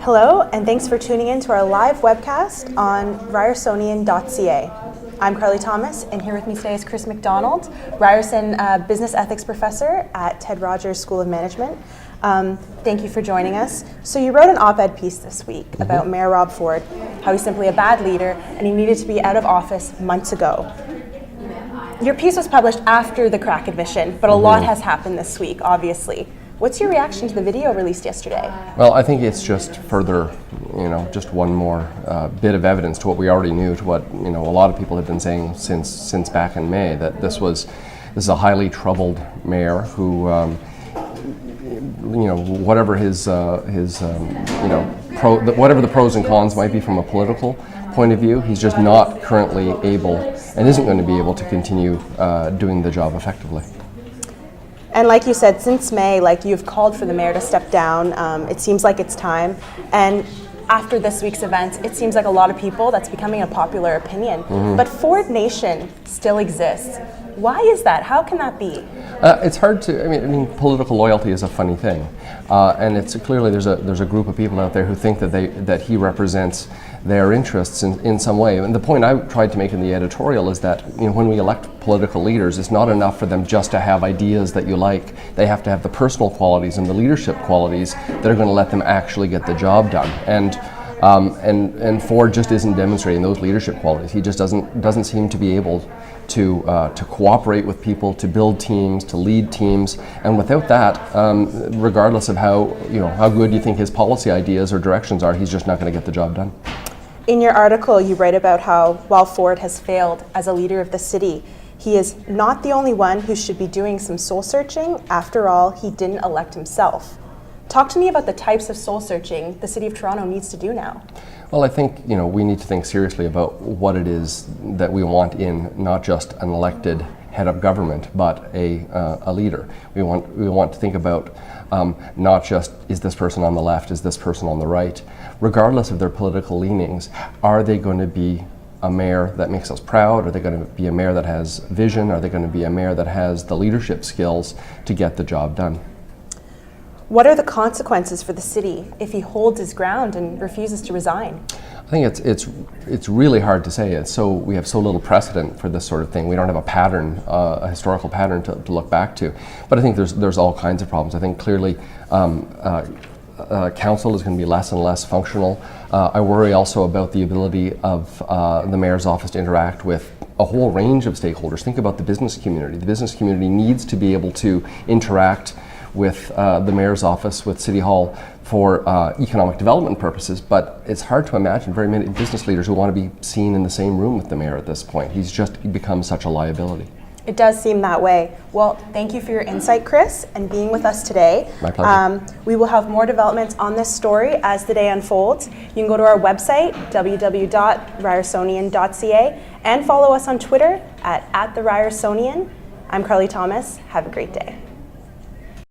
Hello, and thanks for tuning in to our live webcast on Ryersonian.ca. I'm Carly Thomas, and here with me today is Chris MacDonald, Ryerson Business Ethics Professor at Ted Rogers School of Management. Thank you for joining us. So you wrote an op-ed piece this week about Mayor Rob Ford, how he's simply a bad leader, and he needed to be out of office months ago. Your piece was published after the crack admission, but a lot has happened this week, obviously. What's your reaction to the video released yesterday? Well, I think it's just further, just one more bit of evidence to what we already knew, to what a lot of people have been saying since back in May, that this is a highly troubled mayor who, whatever whatever the pros and cons might be from a political point of view, he's just not currently able and isn't going to be able to continue doing the job effectively. And like you said, since May, you've called for the mayor to step down. It seems like it's time. And after this week's events, it seems like a lot of people, that's becoming a popular opinion. But Ford Nation still exists. Why is that? How can that be? It's hard to, I mean, political loyalty is a funny thing. And it's clearly there's a group of people out there who think that he represents their interests in some way. And the point I tried to make in the editorial is that when we elect political leaders, it's not enough for them just to have ideas that you like. They have to have the personal qualities and the leadership qualities that are going to let them actually get the job done. And Ford just isn't demonstrating those leadership qualities. He just doesn't seem to be able to cooperate with people, to build teams, to lead teams, and without that, regardless of how good you think his policy ideas or directions are, he's just not going to get the job done. In your article, you write about how while Ford has failed as a leader of the city, he is not the only one who should be doing some soul searching. After all, he didn't elect himself. Talk to me about the types of soul searching the City of Toronto needs to do now. Well, I think we need to think seriously about what it is that we want in not just an elected head of government, but a leader. We want to think about not just is this person on the left, is this person on the right, regardless of their political leanings. Are they going to be a mayor that makes us proud? Are they going to be a mayor that has vision? Are they going to be a mayor that has the leadership skills to get the job done? What are the consequences for the city if he holds his ground and refuses to resign? I think it's really hard to say. We have so little precedent for this sort of thing. We don't have a pattern, a historical pattern to look back to. But I think there's all kinds of problems. I think clearly council is going to be less and less functional. I worry also about the ability of the mayor's office to interact with a whole range of stakeholders. Think about the business community. The business community needs to be able to interact with the mayor's office, with City Hall for economic development purposes, but it's hard to imagine very many business leaders who want to be seen in the same room with the mayor at this point. He's just become such a liability. It does seem that way. Well, thank you for your insight, Chris, and being with us today. My pleasure. We will have more developments on this story as the day unfolds. You can go to our website, www.ryersonian.ca, and follow us on Twitter at @the Ryersonian. I'm Carly Thomas. Have a great day.